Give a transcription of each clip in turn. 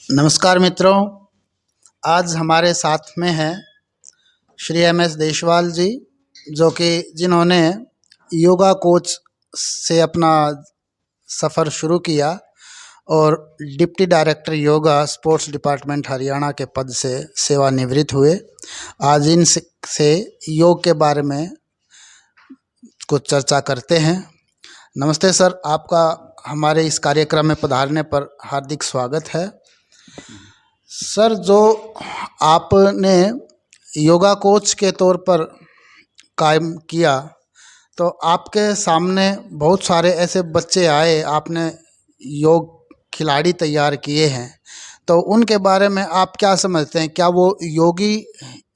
नमस्कार मित्रों, आज हमारे साथ में हैं श्री एम.एस. देशवाल जी, जो कि जिन्होंने योगा कोच से अपना सफ़र शुरू किया और deputy director yoga sports department Haryana के पद से सेवानिवृत्त हुए। आज इनसे योग के बारे में कुछ चर्चा करते हैं। नमस्ते सर, आपका हमारे इस कार्यक्रम में पधारने पर हार्दिक स्वागत है। सर, जो आपने योगा कोच के तौर पर कायम किया, तो आपके सामने बहुत सारे ऐसे बच्चे आए, आपने योग खिलाड़ी तैयार किए हैं, तो उनके बारे में आप क्या समझते हैं? क्या वो योगी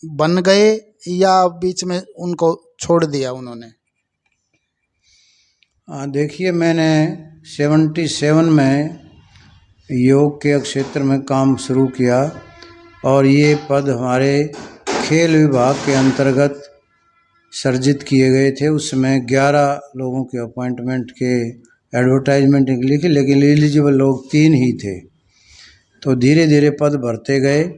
बन गए या बीच में उनको छोड़ दिया उन्होंने? देखिए, मैंने 77 में योग के क्षेत्र में काम शुरू किया और ये पद हमारे खेल विभाग के अंतर्गत सर्जित किए गए थे। उसमें 11 लोगों के अपॉइंटमेंट के एडवर्टाइजमेंट लिखी, लेकिन एलिजिबल लोग 3 ही थे। तो धीरे धीरे पद भरते गए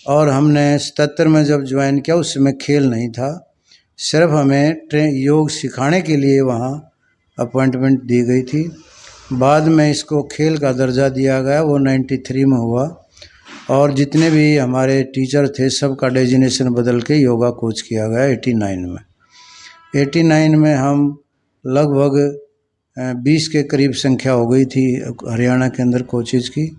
और हमने 77 में जब ज्वाइन किया, उस समय खेल नहीं था, सिर्फ हमें योग सिखाने के लिए वहाँ अपॉइंटमेंट दी गई थी। बाद में इसको खेल का दर्जा दिया गया, वो 93 में हुआ और जितने भी हमारे टीचर थे सबका डेजिग्नेशन बदल के योगा कोच किया गया 89 में। 89 में हम लगभग 20 के करीब संख्या हो गई थी हरियाणा के अंदर कोचेज की,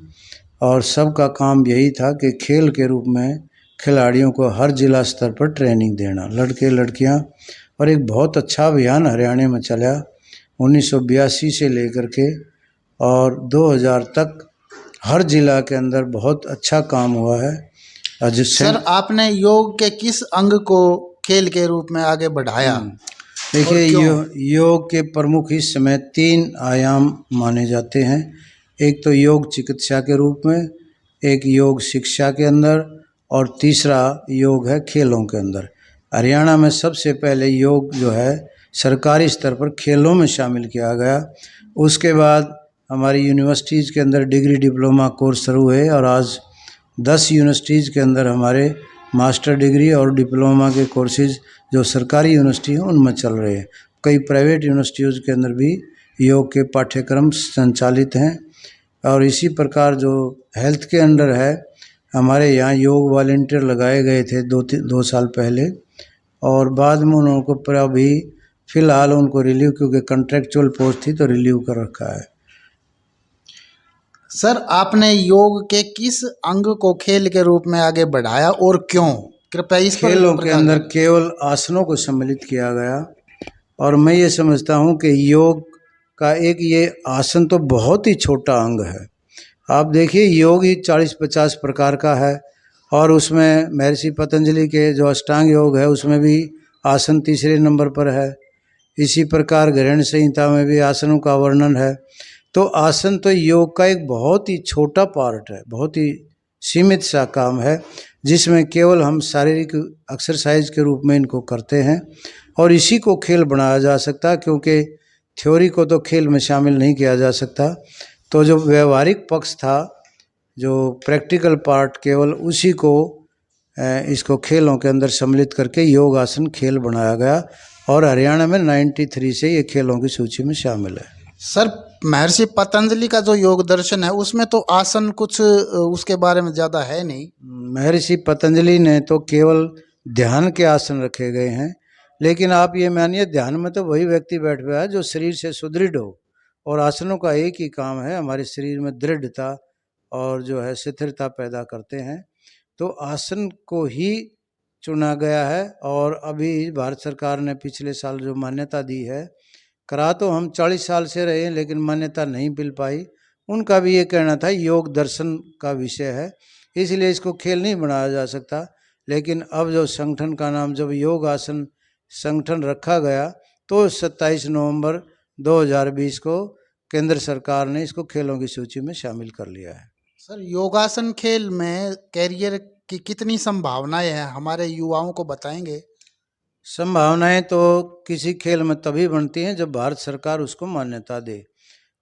और सबका काम यही था कि खेल के रूप में खिलाड़ियों को हर जिला स्तर पर ट्रेनिंग देना, लड़के लड़कियां। और एक बहुत अच्छा अभियान हरियाणा में चला 1982 से लेकर के और 2000 तक हर जिला के अंदर बहुत अच्छा काम हुआ है। सर, आपने योग के किस अंग को खेल के रूप में आगे बढ़ाया? देखिए, योग के प्रमुख इस समय 3 आयाम माने जाते हैं। एक तो योग चिकित्सा के रूप में, एक योग शिक्षा के अंदर, और तीसरा योग है खेलों के अंदर। हरियाणा में सबसे पहले योग जो है सरकारी स्तर पर खेलों में शामिल किया गया। उसके बाद हमारी यूनिवर्सिटीज़ के अंदर डिग्री डिप्लोमा कोर्स शुरू हुए और आज 10 यूनिवर्सिटीज़ के अंदर हमारे मास्टर डिग्री और डिप्लोमा के कोर्सेज जो सरकारी यूनिवर्सिटी हैं उनमें चल रहे हैं। कई प्राइवेट यूनिवर्सिटीज़ के अंदर भी योग के पाठ्यक्रम संचालित हैं। और इसी प्रकार जो हेल्थ के अंडर है, हमारे यहाँ योग वॉलंटियर लगाए गए थे 2 साल पहले, और बाद में उनको अभी फ़िलहाल उनको रिलीव, क्योंकि कॉन्ट्रेक्चुअल पोस्ट थी तो रिलीव कर रखा है। सर, आपने योग के किस अंग को खेल के रूप में आगे बढ़ाया और क्यों? कृपया इस पर खेलों के अंदर केवल आसनों को सम्मिलित किया गया, और मैं ये समझता हूँ कि योग का एक ये आसन तो बहुत ही छोटा अंग है। आप देखिए, योग ही 40-50 प्रकार का है, और उसमें महर्षि पतंजलि के जो अष्टांग योग है उसमें भी आसन तीसरे नंबर पर है। इसी प्रकार ग्रहण संहिता में भी आसनों का वर्णन है। तो आसन तो योग का एक बहुत ही छोटा पार्ट है, बहुत ही सीमित सा काम है, जिसमें केवल हम शारीरिक एक्सरसाइज के रूप में इनको करते हैं, और इसी को खेल बनाया जा सकता है, क्योंकि थ्योरी को तो खेल में शामिल नहीं किया जा सकता। तो जो व्यवहारिक पक्ष था, जो प्रैक्टिकल पार्ट, केवल उसी को इसको खेलों के अंदर सम्मिलित करके योग आसन खेल बनाया गया, और हरियाणा में 93 से ये खेलों की सूची में शामिल है। सर, महर्षि पतंजलि का जो योग दर्शन है उसमें तो आसन कुछ उसके बारे में ज़्यादा है नहीं। महर्षि पतंजलि ने तो केवल ध्यान के आसन रखे गए हैं, लेकिन आप ये मानिए, ध्यान में तो वही व्यक्ति बैठ गया है जो शरीर से सुदृढ़ हो, और आसनों का एक ही काम है हमारे शरीर में दृढ़ता और जो है स्थिरता पैदा करते हैं। तो आसन को ही चुना गया है, और अभी भारत सरकार ने पिछले साल जो मान्यता दी है, करा तो हम 40 साल से रहे हैं लेकिन मान्यता नहीं मिल पाई। उनका भी ये कहना था योग दर्शन का विषय है, इसलिए इसको खेल नहीं बनाया जा सकता। लेकिन अब जो संगठन का नाम जब योग आसन संगठन रखा गया, तो 27 नवंबर 2020 को केंद्र सरकार ने इसको खेलों की सूची में शामिल कर लिया है। सर, योगासन खेल में कैरियर की कितनी संभावनाएं हैं, हमारे युवाओं को बताएंगे? संभावनाएं तो किसी खेल में तभी बनती हैं जब भारत सरकार उसको मान्यता दे।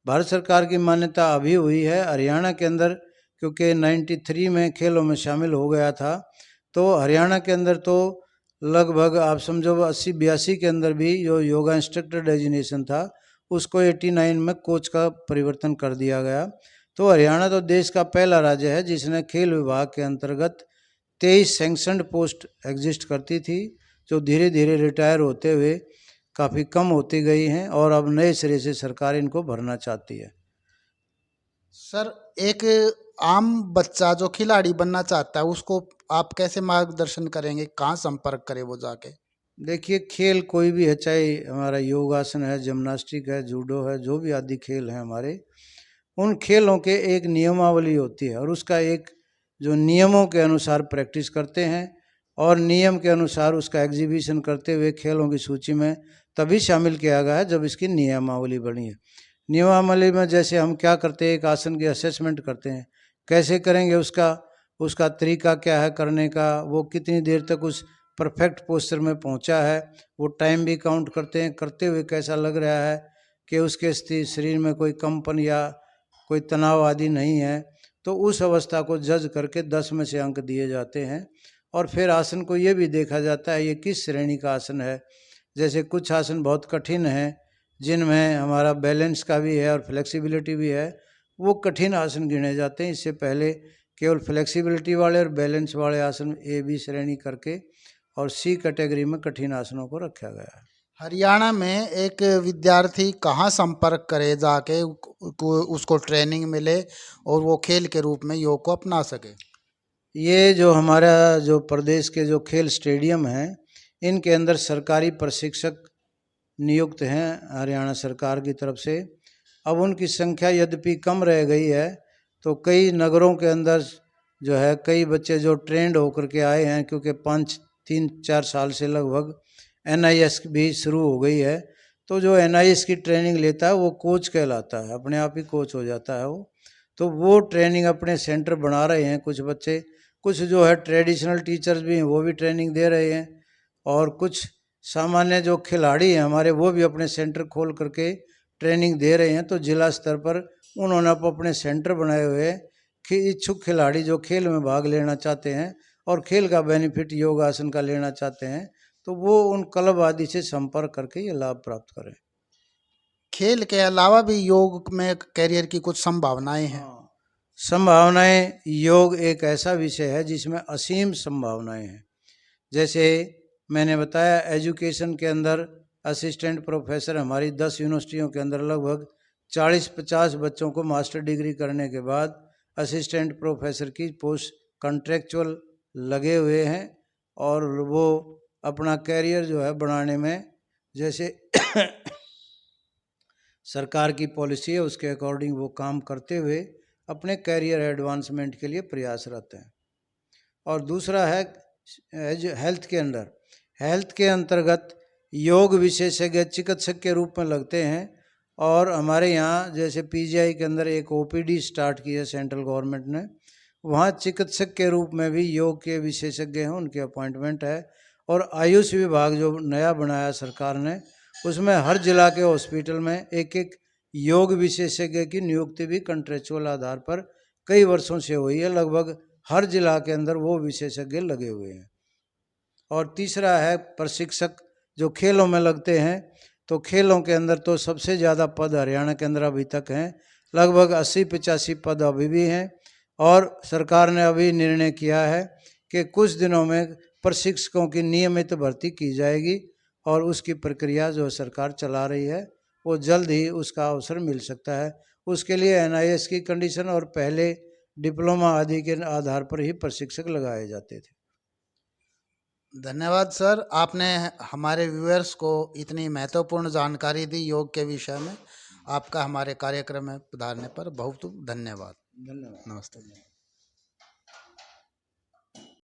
भारत सरकार की मान्यता अभी हुई है। हरियाणा के अंदर क्योंकि 93 में खेलों में शामिल हो गया था। तो हरियाणा के अंदर तो लगभग आप समझो 80-82 के अंदर भी जो योगा इंस्ट्रक्टर डेजिग्नेशन था उसको 89 में कोच का परिवर्तन कर दिया गया। तो हरियाणा तो देश का पहला राज्य है जिसने खेल विभाग के अंतर्गत 23 सैंक्शनड पोस्ट एग्जिस्ट करती थी, जो धीरे धीरे रिटायर होते हुए काफ़ी कम होती गई हैं और अब नए सिरे से सरकार इनको भरना चाहती है। सर, एक आम बच्चा जो खिलाड़ी बनना चाहता है उसको आप कैसे मार्गदर्शन करेंगे, कहाँ संपर्क करे वो जाके? देखिए, खेल कोई भी है, चाहे हमारा योगासन है, जिम्नास्टिक है, जूडो है, जो भी आदि खेल हैं हमारे, उन खेलों के एक नियमावली होती है और उसका एक जो नियमों के अनुसार प्रैक्टिस करते हैं और नियम के अनुसार उसका एग्जीबिशन करते हुए खेलों की सूची में तभी शामिल किया गया है जब इसकी नियमावली बनी है। नियमावली में जैसे हम क्या करते हैं, एक आसन की असेसमेंट करते हैं, कैसे करेंगे, उसका तरीका क्या है करने का, वो कितनी देर तक उस परफेक्ट पोस्चर में पहुंचा है, वो टाइम भी काउंट करते हैं, करते हुए कैसा लग रहा है कि उसके शरीर में कोई कंपन या कोई तनाव आदि नहीं है। तो उस अवस्था को जज करके 10 में से अंक दिए जाते हैं। और फिर आसन को ये भी देखा जाता है ये किस श्रेणी का आसन है। जैसे कुछ आसन बहुत कठिन हैं जिनमें हमारा बैलेंस का भी है और फ्लेक्सिबिलिटी भी है, वो कठिन आसन गिने जाते हैं। इससे पहले केवल फ्लेक्सिबिलिटी वाले और बैलेंस वाले आसन ए बी श्रेणी करके और सी कैटेगरी में कठिन आसनों को रखा गया है। हरियाणा में एक विद्यार्थी कहाँ संपर्क करे जाके उसको ट्रेनिंग मिले और वो खेल के रूप में योग को अपना सके? ये जो हमारा जो प्रदेश के जो खेल स्टेडियम हैं इनके अंदर सरकारी प्रशिक्षक नियुक्त हैं हरियाणा सरकार की तरफ से। अब उनकी संख्या यद्यपि कम रह गई है, तो कई नगरों के अंदर जो है कई बच्चे जो ट्रेंड होकर के आए हैं, क्योंकि 3-4 साल से लगभग NIS भी शुरू हो गई है। तो जो NIS की ट्रेनिंग लेता है वो कोच कहलाता है, अपने आप ही कोच हो जाता है वो। तो वो ट्रेनिंग अपने सेंटर बना रहे हैं कुछ बच्चे, कुछ जो है ट्रेडिशनल टीचर्स भी हैं वो भी ट्रेनिंग दे रहे हैं, और कुछ सामान्य जो खिलाड़ी हैं हमारे वो भी अपने सेंटर खोल करके ट्रेनिंग दे रहे हैं। तो जिला स्तर पर उन्होंने अपने सेंटर बनाए हुए कि इच्छुक खिलाड़ी जो खेल में भाग लेना चाहते हैं और खेल का बेनिफिट योगासन का लेना चाहते हैं, तो वो उन क्लब आदि से संपर्क करके ये लाभ प्राप्त करें। खेल के अलावा भी योग में करियर की कुछ संभावनाएं हैं? संभावनाएं, योग एक ऐसा विषय है जिसमें असीम संभावनाएं हैं। जैसे मैंने बताया, एजुकेशन के अंदर असिस्टेंट प्रोफेसर हमारी 10 यूनिवर्सिटियों के अंदर लगभग 40-50 बच्चों को मास्टर डिग्री करने के बाद असिस्टेंट प्रोफेसर की पोस्ट कॉन्ट्रेक्चुअल लगे हुए हैं, और वो अपना कैरियर जो है बनाने में, जैसे सरकार की पॉलिसी है उसके अकॉर्डिंग वो काम करते हुए अपने कैरियर एडवांसमेंट के लिए प्रयासरत हैं। और दूसरा है हेल्थ के अंदर, हेल्थ के अंतर्गत योग विशेषज्ञ चिकित्सक के रूप में लगते हैं। और हमारे यहाँ जैसे PGI के अंदर एक OPD स्टार्ट की है सेंट्रल गवर्नमेंट ने, वहाँ चिकित्सक के रूप में भी योग के विशेषज्ञ हैं, उनकी अपॉइंटमेंट है। और आयुष विभाग जो नया बनाया सरकार ने, उसमें हर जिला के हॉस्पिटल में एक एक योग विशेषज्ञ की नियुक्ति भी कॉन्ट्रेक्चुअल आधार पर कई वर्षों से हुई है। लगभग हर जिला के अंदर वो विशेषज्ञ लगे हुए हैं। और तीसरा है प्रशिक्षक जो खेलों में लगते हैं। तो खेलों के अंदर तो सबसे ज़्यादा पद हरियाणा के अंदर अभी तक हैं, लगभग 80-85 पद अभी भी हैं। और सरकार ने अभी निर्णय किया है कि कुछ दिनों में प्रशिक्षकों की नियमित भर्ती की जाएगी, और उसकी प्रक्रिया जो सरकार चला रही है वो जल्द ही उसका अवसर मिल सकता है। उसके लिए NIS की कंडीशन और पहले डिप्लोमा आदि के आधार पर ही प्रशिक्षक लगाए जाते थे। धन्यवाद सर, आपने हमारे व्यूअर्स को इतनी महत्वपूर्ण जानकारी दी योग के विषय में। आपका हमारे कार्यक्रम में पधारने पर बहुत धन्यवाद। धन्यवाद। नमस्ते।